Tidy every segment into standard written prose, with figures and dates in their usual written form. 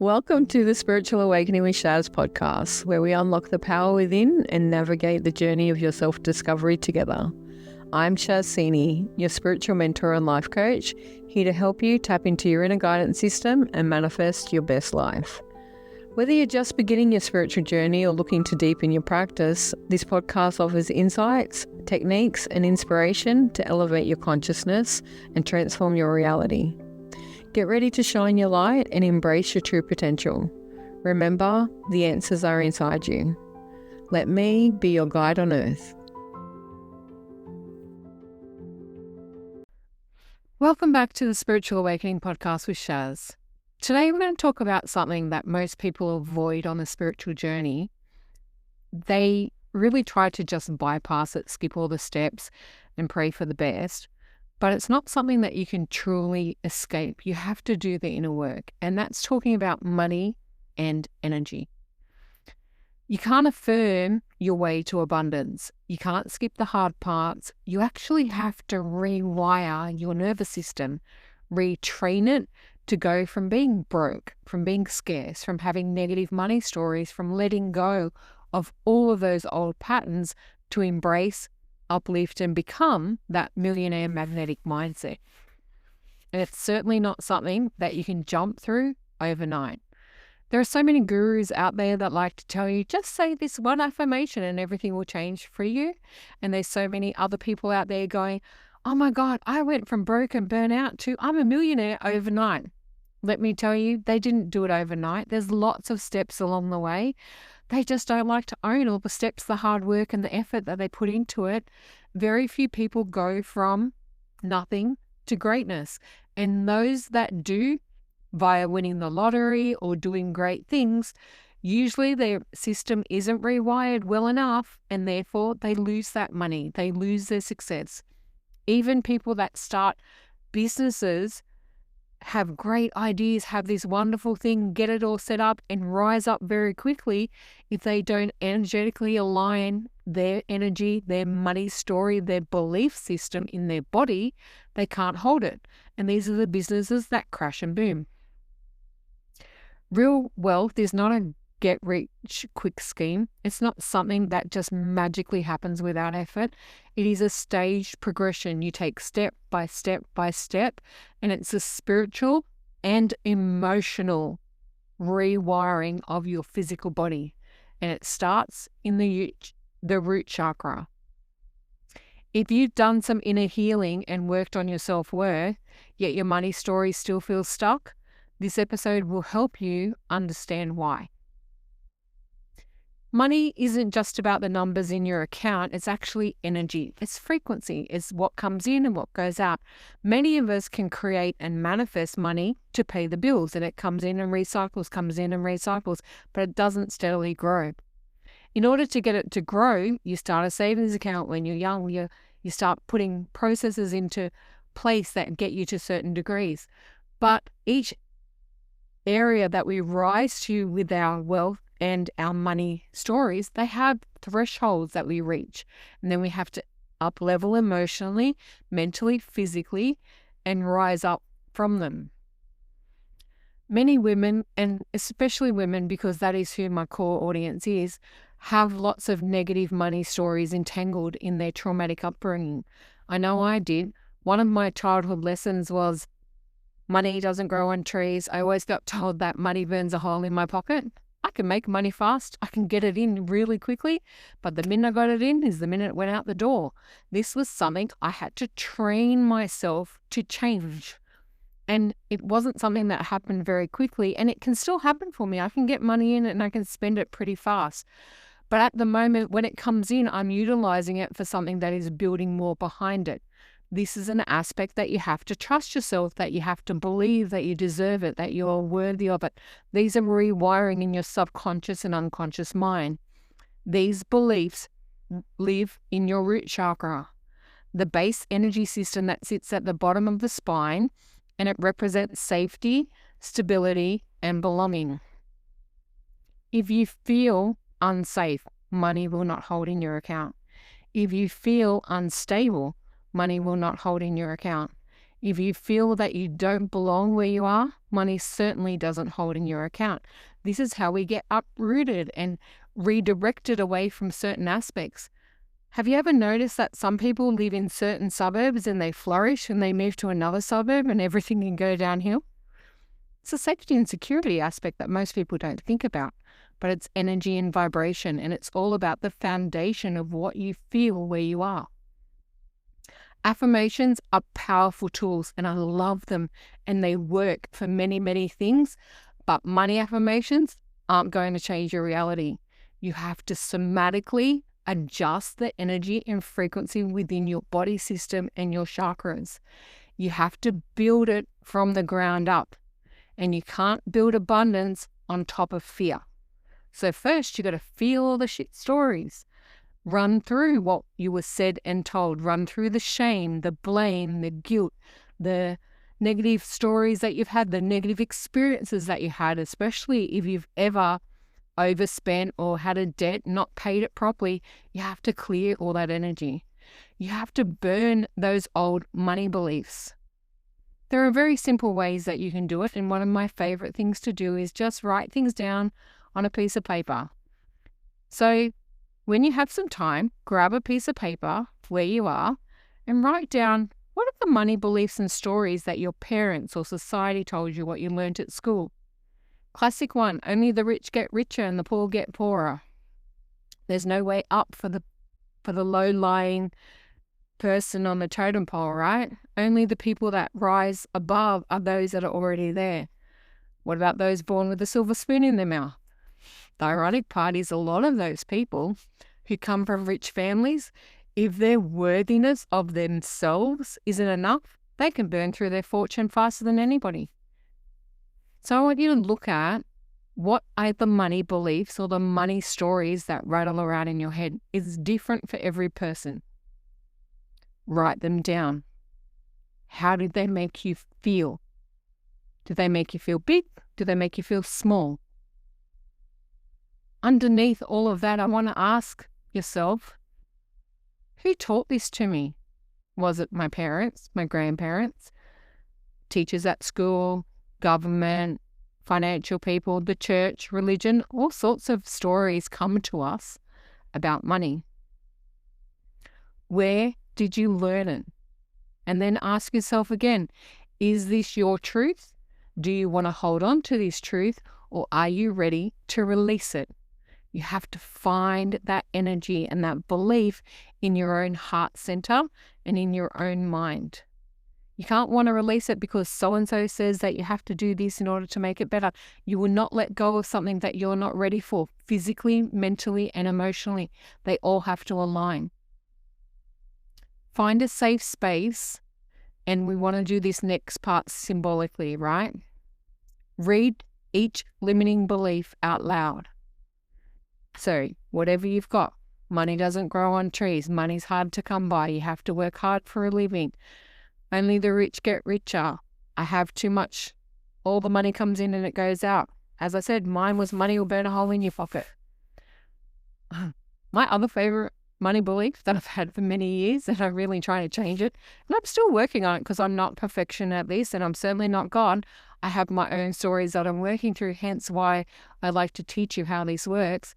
Welcome to the Spiritual Awakening with Shaz podcast, where we unlock the power within and navigate the journey of your self-discovery together. I'm Shaz, your spiritual mentor and life coach, here to help you tap into your inner guidance system and manifest your best life. Whether you're just beginning your spiritual journey or looking to deepen your practice, this podcast offers insights, techniques, and inspiration to elevate your consciousness and transform your reality. Get ready to shine your light and embrace your true potential. Remember, the answers are inside you. Let me be your guide on earth. Welcome back to the Spiritual Awakening podcast with Shaz. Today we're going to talk about something that most people avoid on the spiritual journey. They really try to just bypass it, skip all the steps and pray for the best. But it's not something that you can truly escape. You have to do the inner work. And that's talking about money and energy. You can't affirm your way to abundance. You can't skip the hard parts. You actually have to rewire your nervous system, retrain it to go from being broke, from being scarce, from having negative money stories, from letting go of all of those old patterns to embrace, uplift and become that millionaire magnetic mindset. And it's certainly not something that you can jump through overnight. There are so many gurus out there that like to tell you, just say this one affirmation and everything will change for you. And there's so many other people out there going, oh my God, I went from broke and burnout to I'm a millionaire overnight. Let me tell you, they didn't do it overnight. There's lots of steps along the way. They just don't like to own all the steps, the hard work and the effort that they put into it. Very few people go from nothing to greatness. And those that do, via winning the lottery or doing great things, usually their system isn't rewired well enough and therefore they lose that money. They lose their success. Even people that start businesses have great ideas, have this wonderful thing, get it all set up and rise up very quickly. If they don't energetically align their energy, their money story, their belief system in their body, they can't hold it. And these are the businesses that crash and boom. Real wealth is not a get rich quick scheme. It's not something that just magically happens without effort. It is a staged progression. You take step by step by step, and it's a spiritual and emotional rewiring of your physical body. And it starts in the root chakra. If you've done some inner healing and worked on your self-worth, yet your money story still feels stuck, this episode will help you understand why. Money isn't just about the numbers in your account, it's actually energy. It's frequency. It's what comes in and what goes out. Many of us can create and manifest money to pay the bills, and it comes in and recycles, but it doesn't steadily grow. In order to get it to grow, you start a savings account when you're young. You start putting processes into place that get you to certain degrees. But each area that we rise to with our wealth and our money stories, they have thresholds that we reach. And then we have to up level emotionally, mentally, physically, and rise up from them. Many women, and especially women, because that is who my core audience is, have lots of negative money stories entangled in their traumatic upbringing. I know I did. One of my childhood lessons was money doesn't grow on trees. I always got told that money burns a hole in my pocket. I can make money fast. I can get it in really quickly. But the minute I got it in is the minute it went out the door. This was something I had to train myself to change. And it wasn't something that happened very quickly. And it can still happen for me. I can get money in and I can spend it pretty fast. But at the moment when it comes in, I'm utilizing it for something that is building more behind it. This is an aspect that you have to trust yourself, that you have to believe that you deserve it, that you're worthy of it. These are rewiring in your subconscious and unconscious mind. These beliefs live in your root chakra, the base energy system that sits at the bottom of the spine, and it represents safety, stability, and belonging. If you feel unsafe, money will not hold in your account. If you feel unstable, money will not hold in your account. If you feel that you don't belong where you are, money certainly doesn't hold in your account. This is how we get uprooted and redirected away from certain aspects. Have you ever noticed that some people live in certain suburbs and they flourish, and they move to another suburb and everything can go downhill? It's a safety and security aspect that most people don't think about, but it's energy and vibration, and it's all about the foundation of what you feel where you are. Affirmations are powerful tools, and I love them, and they work for many, many things, but money affirmations aren't going to change your reality. You have to somatically adjust the energy and frequency within your body system and your chakras. You have to build it from the ground up, and you can't build abundance on top of fear. So first, you got to feel all the shit stories. Run through what you were said and told. Run through the shame, the blame, the guilt, the negative stories that you've had, the negative experiences that you had, especially if you've ever overspent or had a debt, not paid it properly. You have to clear all that energy. You have to burn those old money beliefs. There are very simple ways that you can do it, and one of my favorite things to do is just write things down on a piece of paper. So when you have some time, grab a piece of paper where you are and write down what are the money beliefs and stories that your parents or society told you, what you learnt at school. Classic one, only the rich get richer and the poor get poorer. There's no way up for the low-lying person on the totem pole, right? Only the people that rise above are those that are already there. What about those born with a silver spoon in their mouth? The ironic part is a lot of those people who come from rich families, if their worthiness of themselves isn't enough, they can burn through their fortune faster than anybody. So I want you to look at what are the money beliefs or the money stories that rattle around in your head. It's different for every person. Write them down. How did they make you feel? Do they make you feel big? Do they make you feel small? Underneath all of that, I want to ask yourself, who taught this to me? Was it my parents, my grandparents, teachers at school, government, financial people, the church, religion? All sorts of stories come to us about money. Where did you learn it? And then ask yourself again, is this your truth? Do you want to hold on to this truth, or are you ready to release it? You have to find that energy and that belief in your own heart center and in your own mind. You can't want to release it because so-and-so says that you have to do this in order to make it better. You will not let go of something that you're not ready for, physically, mentally, and emotionally. They all have to align. Find a safe space, and we want to do this next part symbolically, right? Read each limiting belief out loud. So whatever you've got, money doesn't grow on trees, money's hard to come by, you have to work hard for a living, only the rich get richer, I have too much, all the money comes in and it goes out. As I said, mine was money will burn a hole in your pocket. My other favorite money belief that I've had for many years, and I'm really trying to change it, and I'm still working on it because I'm not perfection at this, and I'm certainly not God. I have my own stories that I'm working through, hence why I like to teach you how this works.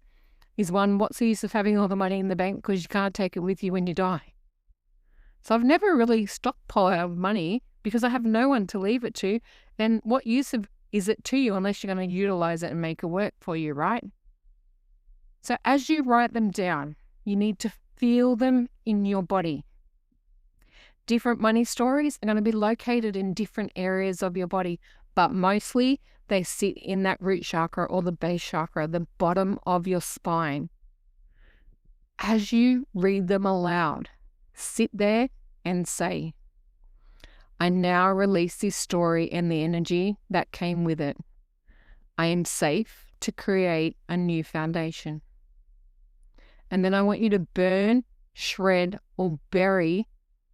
Is one, what's the use of having all the money in the bank because you can't take it with you when you die? So I've never really stockpiled money because I have no one to leave it to. Then what use is it to you unless you're going to utilize it and make it work for you, right? So as you write them down, you need to feel them in your body. Different money stories are going to be located in different areas of your body, but mostly they sit in that root chakra or the base chakra, the bottom of your spine. As you read them aloud, sit there and say, I now release this story and the energy that came with it. I am safe to create a new foundation. And then I want you to burn, shred, or bury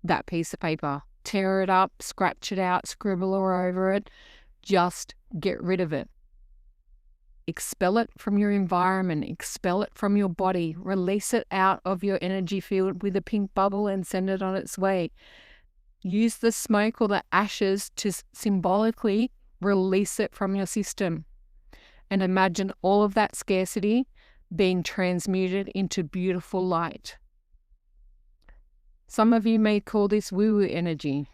that piece of paper. Tear it up, scratch it out, scribble all over it. Just get rid of it. Expel it from your environment. Expel it from your body. Release it out of your energy field with a pink bubble and send it on its way. Use the smoke or the ashes to symbolically release it from your system. And imagine all of that scarcity being transmuted into beautiful light. Some of you may call this woo-woo energy,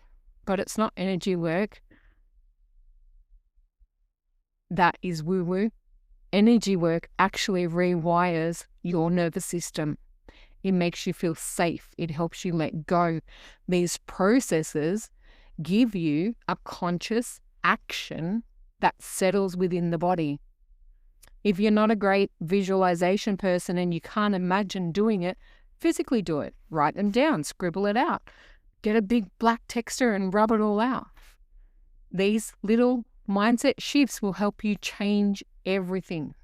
but it's not energy work. That is woo-woo. Energy work actually rewires your nervous system. It makes you feel safe. It helps you let go. These processes give you a conscious action that settles within the body. If you're not a great visualization person and you can't imagine doing it, physically do it. Write them down, scribble it out. Get a big black texter and rub it all out. These little mindset shifts will help you change everything.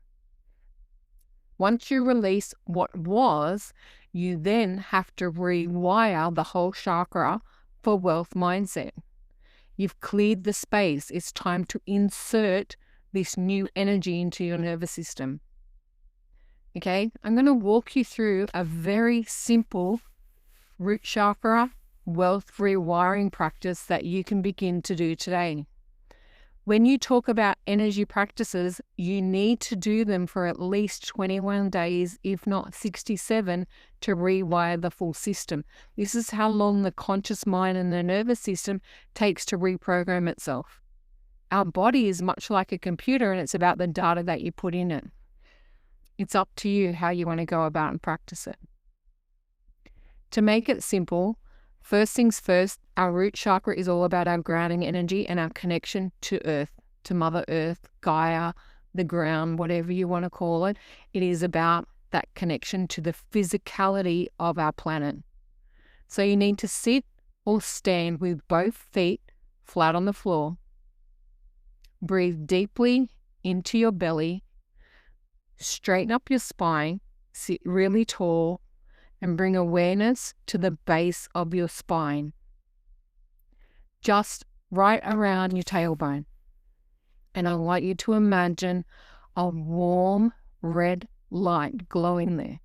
Once you release what was, you then have to rewire the whole chakra for wealth mindset. You've cleared the space. It's time to insert this new energy into your nervous system. Okay, I'm going to walk you through a very simple root chakra wealth rewiring practice that you can begin to do today. When you talk about energy practices, you need to do them for at least 21 days, if not 67, to rewire the full system. This is how long the conscious mind and the nervous system takes to reprogram itself. Our body is much like a computer, and it's about the data that you put in it. It's up to you how you want to go about and practice it. To make it simple, first things first, our root chakra is all about our grounding energy and our connection to Earth, to Mother Earth, Gaia, the ground, whatever you want to call it. It is about that connection to the physicality of our planet. So you need to sit or stand with both feet flat on the floor. Breathe deeply into your belly. Straighten up your spine. Sit really tall. And bring awareness to the base of your spine, just right around your tailbone. And I want you to imagine a warm red light glowing there.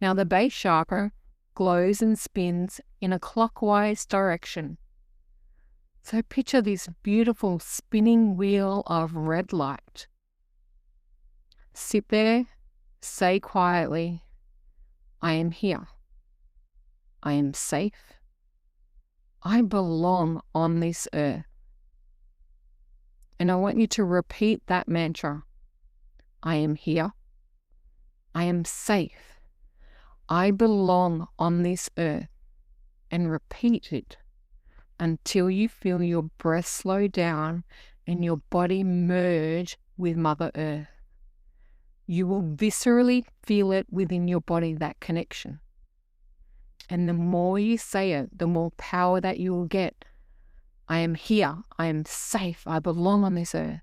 Now the base chakra glows and spins in a clockwise direction. So picture this beautiful spinning wheel of red light. Sit there, say quietly, I am here. I am safe. I belong on this earth. And I want you to repeat that mantra. I am here. I am safe. I belong on this earth. And repeat it until you feel your breath slow down and your body merge with Mother Earth. You will viscerally feel it within your body, that connection. And the more you say it, the more power that you will get. I am here. I am safe. I belong on this earth.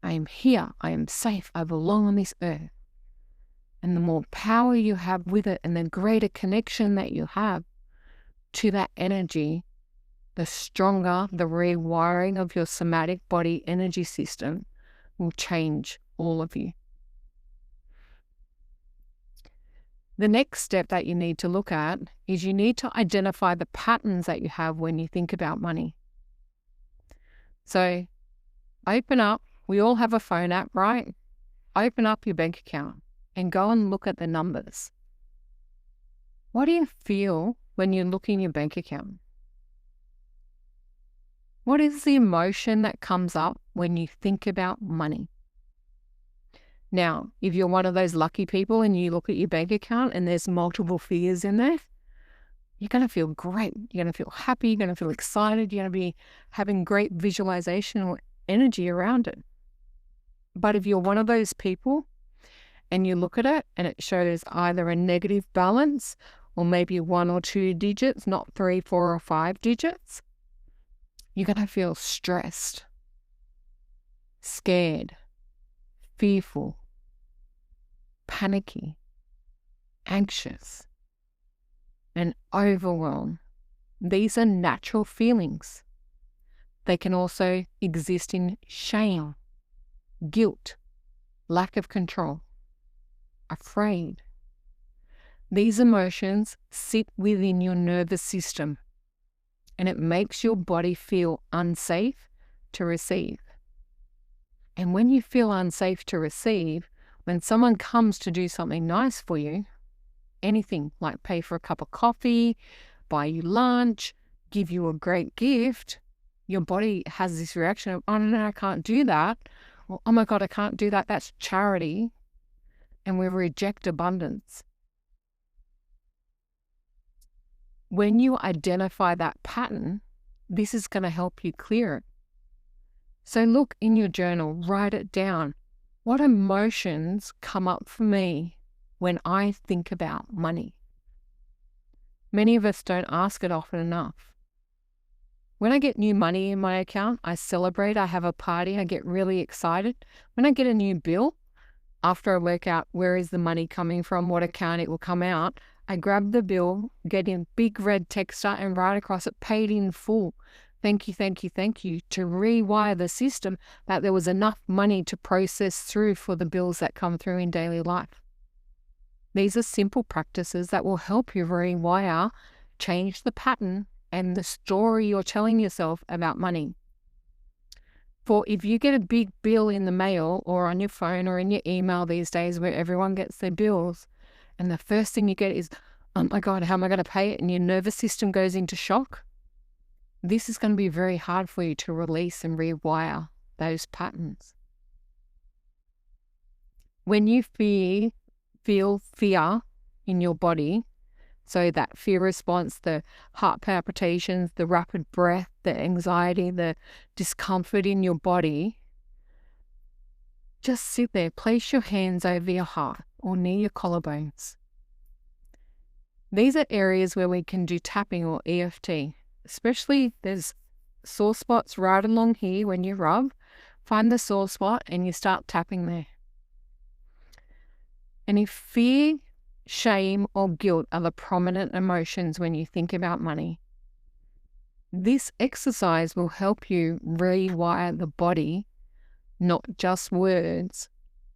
I am here. I am safe. I belong on this earth. And the more power you have with it and the greater connection that you have to that energy, the stronger the rewiring of your somatic body energy system will change all of you. The next step that you need to look at is you need to identify the patterns that you have when you think about money. So open up, we all have a phone app, right? Open up your bank account and go and look at the numbers. What do you feel when you look in your bank account? What is the emotion that comes up when you think about money? Now, if you're one of those lucky people and you look at your bank account and there's multiple figures in there, you're going to feel great. You're going to feel happy. You're going to feel excited. You're going to be having great visualization or energy around it. But if you're one of those people and you look at it and it shows either a negative balance or maybe 1 or 2 digits, not 3, 4, or 5 digits, you're going to feel stressed, scared, fearful, panicky, anxious, and overwhelmed. These are natural feelings. They can also exist in shame, guilt, lack of control, afraid. These emotions sit within your nervous system, and it makes your body feel unsafe to receive. And when you feel unsafe to receive, when someone comes to do something nice for you, anything like pay for a cup of coffee, buy you lunch, give you a great gift, your body has this reaction of, oh no, I can't do that. Or, oh my God, I can't do that. That's charity. And we reject abundance. When you identify that pattern, this is going to help you clear it. So look in your journal, write it down. What emotions come up for me when I think about money? Many of us don't ask it often enough. When I get new money in my account, I celebrate, I have a party, I get really excited. When I get a new bill, after I work out where is the money coming from, what account it will come out, I grab the bill, get in big red texter and write across it, paid in full. Thank you, thank you, thank you, to rewire the system that there was enough money to process through for the bills that come through in daily life. These are simple practices that will help you rewire, change the pattern and the story you're telling yourself about money. For if you get a big bill in the mail or on your phone or in your email these days where everyone gets their bills, and the first thing you get is, oh my God, how am I going to pay it? And your nervous system goes into shock. This is going to be very hard for you to release and rewire those patterns. When you feel fear in your body, so that fear response, the heart palpitations, the rapid breath, the anxiety, the discomfort in your body, just sit there, place your hands over your heart or near your collarbones. These are areas where we can do tapping or EFT, especially there's sore spots right along here when you rub. Find the sore spot and you start tapping there. And if fear, shame, or guilt are the prominent emotions when you think about money, this exercise will help you rewire the body, not just words,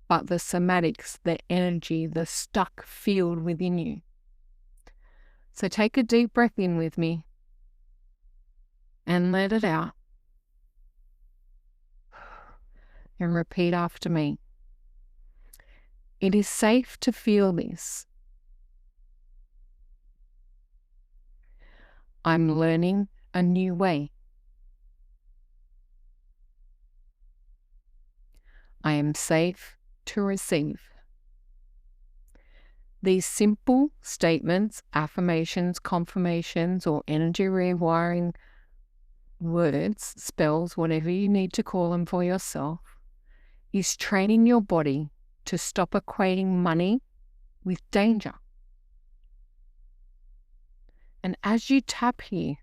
but the somatics, the energy, the stuck field within you. So take a deep breath in with me and let it out. And repeat after me. It is safe to feel this. I'm learning a new way. I am safe to receive. These simple statements, affirmations, confirmations, or energy rewiring words, spells, whatever you need to call them for yourself, is training your body to stop equating money with danger. And as you tap here,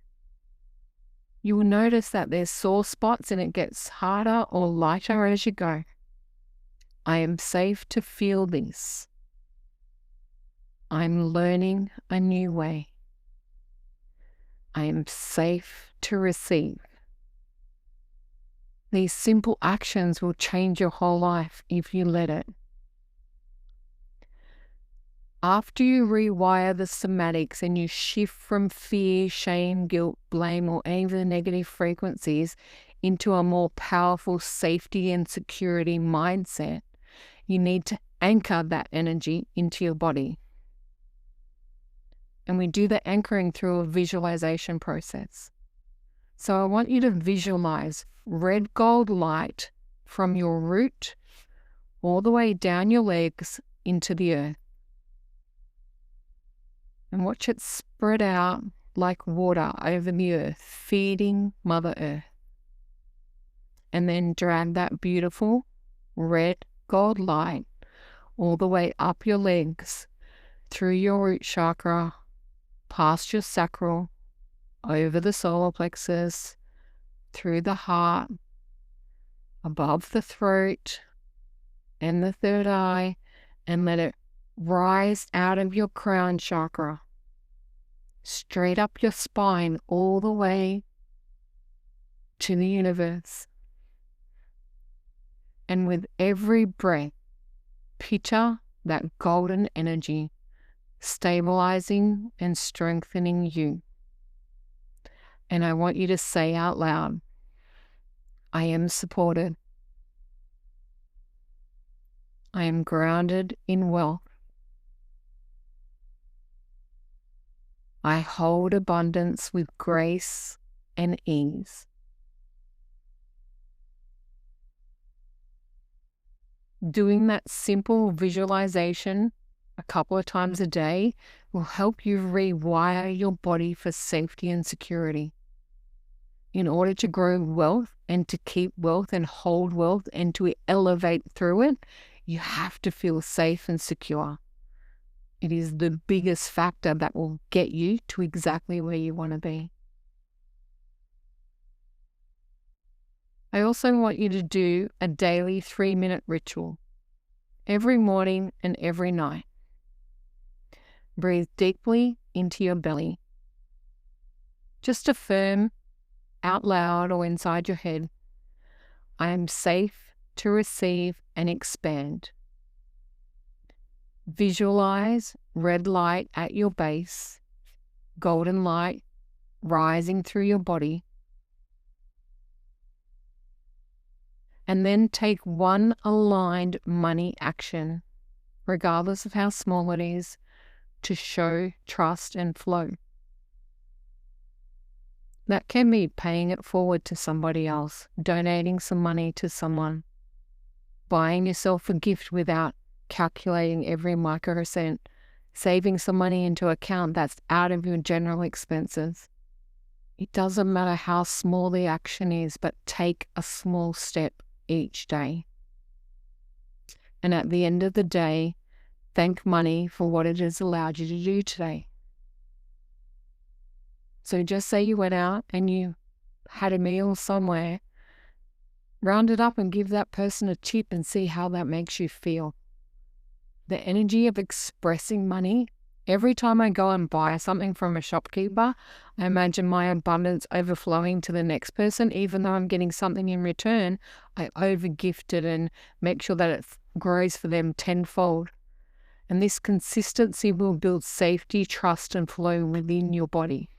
you will notice that there's sore spots and it gets harder or lighter as you go. I am safe to feel this. I'm learning a new way. I am safe to receive. These simple actions will change your whole life if you let it. After you rewire the somatics and you shift from fear, shame, guilt, blame, or any of the negative frequencies into a more powerful safety and security mindset, you need to anchor that energy into your body. And we do the anchoring through a visualization process. So I want you to visualize red gold light from your root all the way down your legs into the earth. And watch it spread out like water over the earth, feeding Mother Earth. And then drag that beautiful red gold light all the way up your legs, through your root chakra, past your sacral, over the solar plexus, through the heart, above the throat and the third eye, and let it rise out of your crown chakra, straight up your spine, all the way to the universe. And with every breath, picture that golden energy stabilizing and strengthening you. And I want you to say out loud, I am supported. I am grounded in wealth. I hold abundance with grace and ease. Doing that simple visualization a couple of times a day will help you rewire your body for safety and security. In order to grow wealth and to keep wealth and hold wealth and to elevate through it, you have to feel safe and secure. It is the biggest factor that will get you to exactly where you want to be. I also want you to do a daily 3-minute ritual every morning and every night. Breathe deeply into your belly. Just affirm out loud or inside your head, I am safe to receive and expand. Visualize red light at your base, golden light rising through your body. And then take one aligned money action, regardless of how small it is, to show trust and flow. That can be paying it forward to somebody else, donating some money to someone, buying yourself a gift without calculating every microcent, saving some money into an account that's out of your general expenses. It doesn't matter how small the action is, but take a small step each day. And at the end of the day, thank money for what it has allowed you to do today. So just say you went out and you had a meal somewhere, round it up and give that person a tip and see how that makes you feel. The energy of expressing money, every time I go and buy something from a shopkeeper, I imagine my abundance overflowing to the next person. Even though I'm getting something in return, I overgift it and make sure that it grows for them tenfold. And this consistency will build safety, trust, and flow within your body.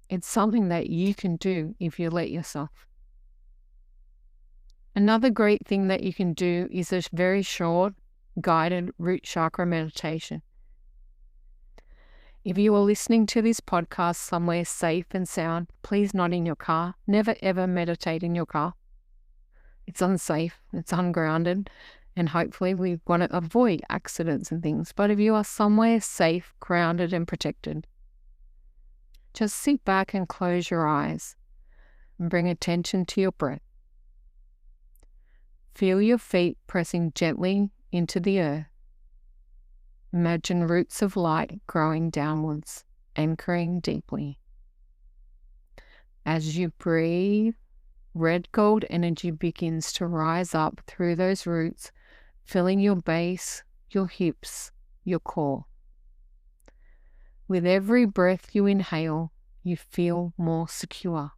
It's something that you can do if you let yourself. Another great thing that you can do is a very short, guided root chakra meditation. If you are listening to this podcast somewhere safe and sound, please not in your car. Never ever meditate in your car. It's unsafe, it's ungrounded, and hopefully we want to avoid accidents and things. But if you are somewhere safe, grounded, and protected, just sit back and close your eyes and bring attention to your breath. Feel your feet pressing gently into the earth. Imagine roots of light growing downwards, anchoring deeply. As you breathe, red gold energy begins to rise up through those roots, filling your base, your hips, your core. With every breath you inhale, you feel more secure.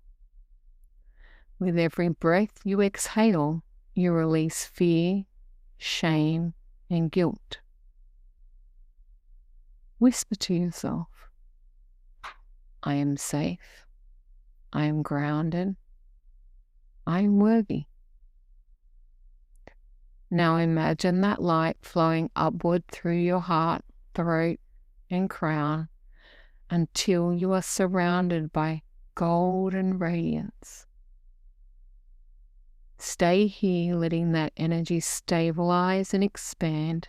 With every breath you exhale, you release fear, shame, and guilt. Whisper to yourself, I am safe, I am grounded, I am worthy. Now imagine that light flowing upward through your heart, throat, and crown until you are surrounded by golden radiance. Stay here, letting that energy stabilize and expand.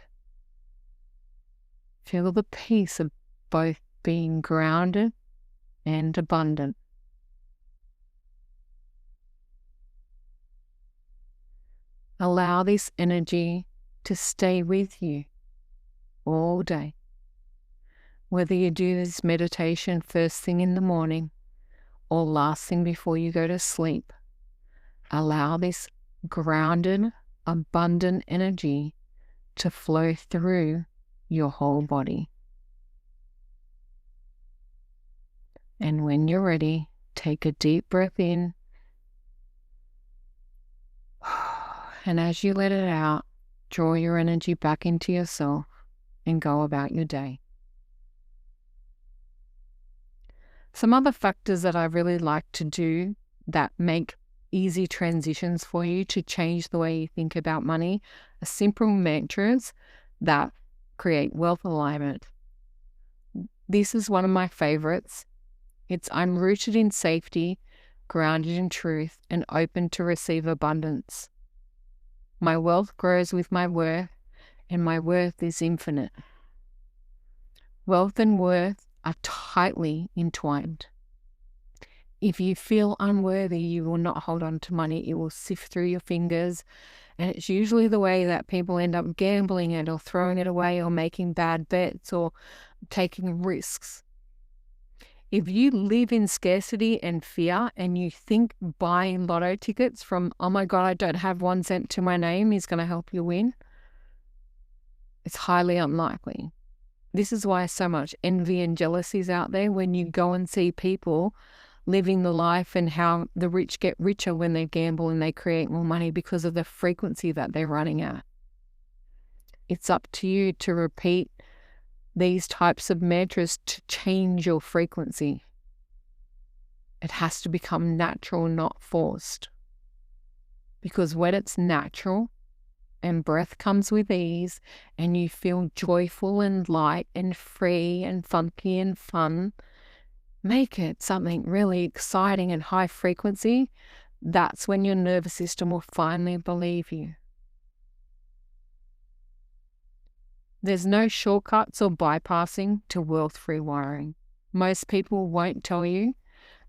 Feel the peace of both being grounded and abundant. Allow this energy to stay with you all day. Whether you do this meditation first thing in the morning or last thing before you go to sleep, allow this grounded, abundant energy to flow through your whole body. And when you're ready, take a deep breath in. And as you let it out, draw your energy back into yourself and go about your day. Some other factors that I really like to do that make easy transitions for you to change the way you think about money are simple mantras that create wealth alignment. This is one of my favorites. It's I'm rooted in safety, grounded in truth, and open to receive abundance. My wealth grows with my worth, and my worth is infinite. Wealth and worth are tightly entwined. If you feel unworthy, you will not hold on to money. It will sift through your fingers. And it's usually the way that people end up gambling it or throwing it away or making bad bets or taking risks. If you live in scarcity and fear and you think buying lotto tickets from, oh my God, I don't have 1 cent to my name is going to help you win, it's highly unlikely. This is why so much envy and jealousy is out there when you go and see people living the life and how the rich get richer when they gamble and they create more money because of the frequency that they're running at. It's up to you to repeat these types of mantras to change your frequency. It has to become natural, not forced. Because when it's natural and breath comes with ease and you feel joyful and light and free and funky and fun, make it something really exciting and high frequency. That's when your nervous system will finally believe you. There's no shortcuts or bypassing to wealth rewiring. Most people won't tell you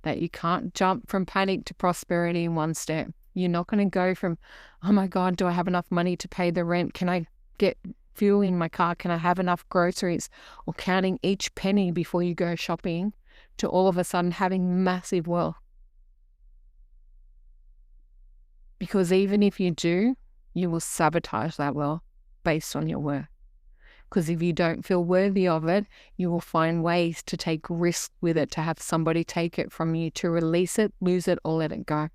that you can't jump from panic to prosperity in one step. You're not going to go from, oh my God, do I have enough money to pay the rent? Can I get fuel in my car? Can I have enough groceries? Or counting each penny before you go shopping, to all of a sudden having massive wealth. Because even if you do, you will sabotage that wealth based on your worth. Because if you don't feel worthy of it, you will find ways to take risks with it, to have somebody take it from you, to release it, lose it, or let it go.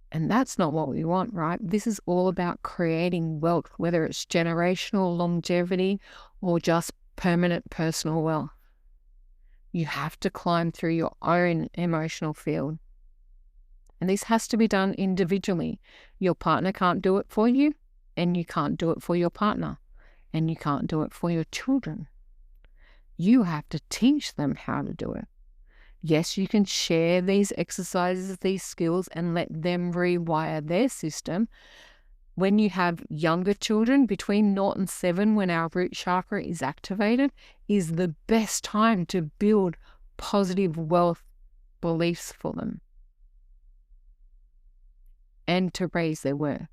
And that's not what we want, right? This is all about creating wealth, whether it's generational longevity or just permanent personal wealth. You have to climb through your own emotional field. And this has to be done individually. Your partner can't do it for you, and you can't do it for your partner. And you can't do it for your children. You have to teach them how to do it. Yes, you can share these exercises, these skills, and let them rewire their system. When you have younger children, between 0 and 7, when our root chakra is activated, is the best time to build positive wealth beliefs for them and to raise their worth.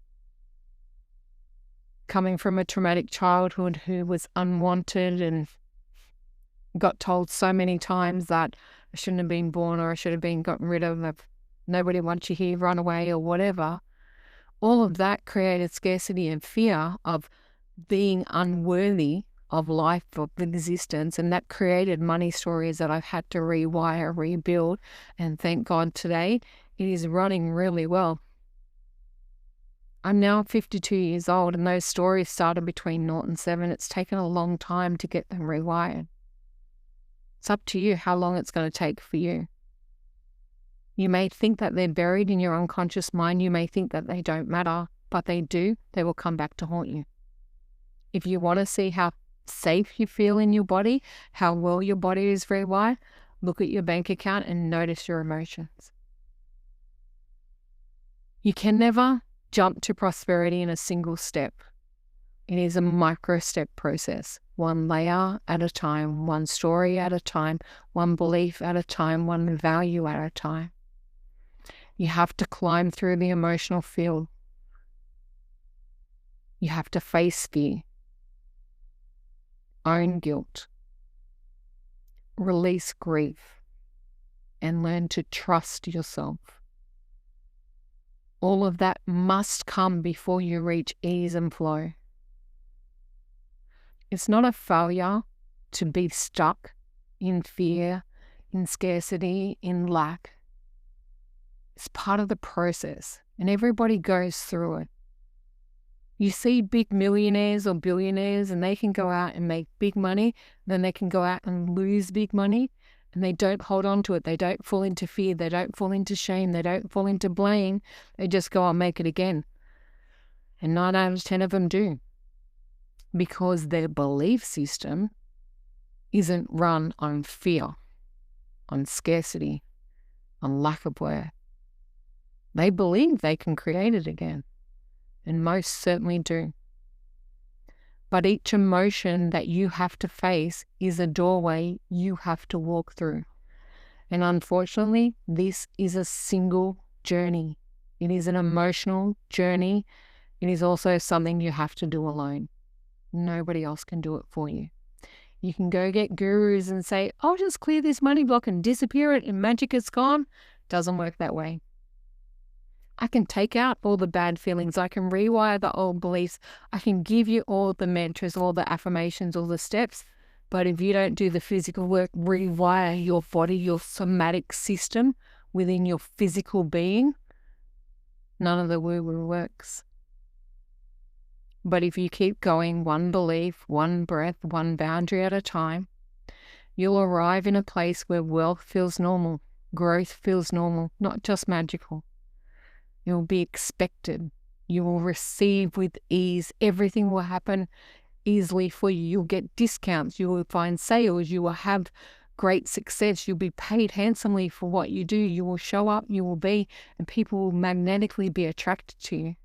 Coming from a traumatic childhood who was unwanted and got told so many times that I shouldn't have been born or I should have been gotten rid of, nobody wants you here, run away or whatever, all of that created scarcity and fear of being unworthy of life, of existence, and that created money stories that I've had to rewire, rebuild, and thank God today it is running really well. I'm now 52 years old and those stories started between 0 and 7. It's taken a long time to get them rewired. It's up to you how long it's going to take for you. You may think that they're buried in your unconscious mind. You may think that they don't matter, but they do. They will come back to haunt you. If you want to see how safe you feel in your body, how well your body is rewired, look at your bank account and notice your emotions. You can never jump to prosperity in a single step. It is a micro-step process, one layer at a time, one story at a time, one belief at a time, one value at a time. You have to climb through the emotional field. You have to face fear, own guilt, release grief, and learn to trust yourself. All of that must come before you reach ease and flow. It's not a failure to be stuck in fear, in scarcity, in lack. It's part of the process, and everybody goes through it. You see big millionaires or billionaires, and they can go out and make big money, then they can go out and lose big money, And they don't hold on to it. They don't fall into fear. They don't fall into shame. They don't fall into blame. They just go, I'll make it again. And 9 out of 10 of them do. Because their belief system isn't run on fear, on scarcity, on lack of worth. They believe they can create it again. And most certainly do. But each emotion that you have to face is a doorway you have to walk through. And unfortunately, this is a single journey. It is an emotional journey. It is also something you have to do alone. Nobody else can do it for you. You can go get gurus and say, I'll just clear this money block and disappear it and magic is gone. Doesn't work that way. I can take out all the bad feelings. I can rewire the old beliefs. I can give you all the mantras, all the affirmations, all the steps. But if you don't do the physical work, rewire your body, your somatic system within your physical being, none of the woo-woo works. But if you keep going one belief, one breath, one boundary at a time, you'll arrive in a place where wealth feels normal, growth feels normal, not just magical. You'll be expected. You will receive with ease. Everything will happen easily for you. You'll get discounts. You will find sales. You will have great success. You'll be paid handsomely for what you do. You will show up. You will be, and people will magnetically be attracted to you.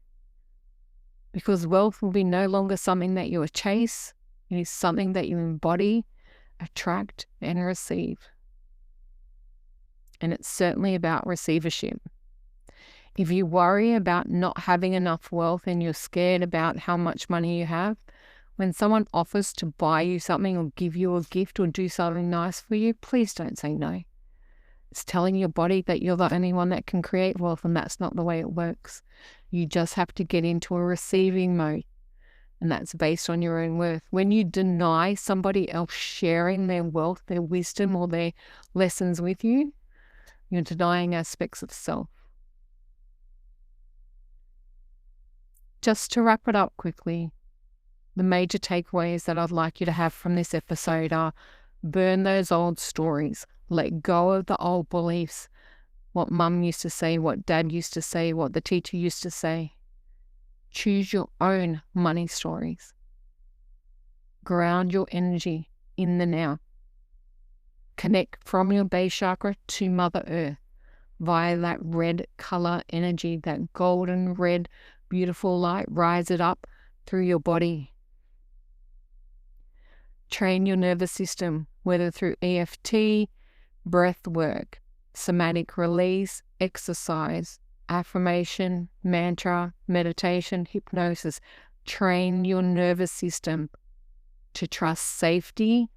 Because wealth will be no longer something that you chase. It is something that you embody, attract, and receive. And it's certainly about receivership. If you worry about not having enough wealth and you're scared about how much money you have, when someone offers to buy you something or give you a gift or do something nice for you, please don't say no. It's telling your body that you're the only one that can create wealth, and that's not the way it works. You just have to get into a receiving mode, and that's based on your own worth. When you deny somebody else sharing their wealth, their wisdom, or their lessons with you, you're denying aspects of self. Just to wrap it up quickly, the major takeaways that I'd like you to have from this episode are: burn those old stories, let go of the old beliefs, what mum used to say, what dad used to say, what the teacher used to say. Choose your own money stories. Ground your energy in the now. Connect from your base chakra to Mother Earth via that red color energy, that golden red beautiful light. Rise it up through your body. Train your nervous system, whether through EFT, breath work, somatic release, exercise, affirmation, mantra, meditation, hypnosis. Train your nervous system to trust safety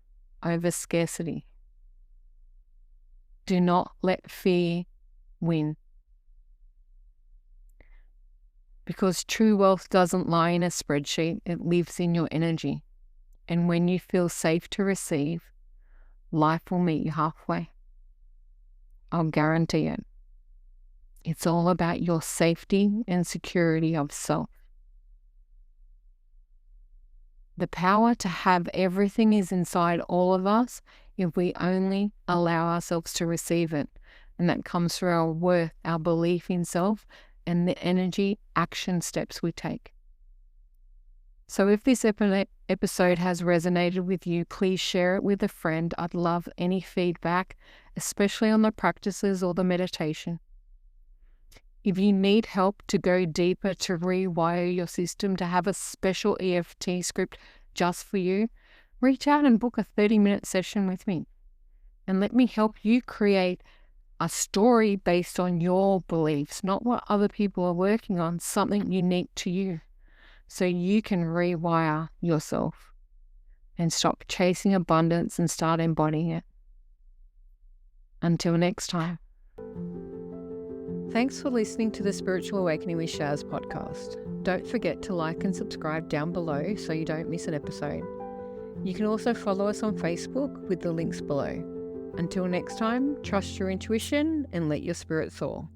over scarcity. Do not let fear win. Because true wealth doesn't lie in a spreadsheet, it lives in your energy. And when you feel safe to receive, life will meet you halfway. I'll guarantee it. It's all about your safety and security of self. The power to have everything is inside all of us if we only allow ourselves to receive it. And that comes through our worth, our belief in self, and the energy action steps we take. So if this episode has resonated with you, please share it with a friend. I'd love any feedback, especially on the practices or the meditation. If you need help to go deeper, to rewire your system, to have a special EFT script just for you, reach out and book a 30-minute session with me. And let me help you create a story based on your beliefs, not what other people are working on, something unique to you, so you can rewire yourself and stop chasing abundance and start embodying it. Until next time. Thanks for listening to the Spiritual Awakening with Shaz podcast. Don't forget to like and subscribe down below so you don't miss an episode. You can also follow us on Facebook with the links below. Until next time, trust your intuition and let your spirit soar.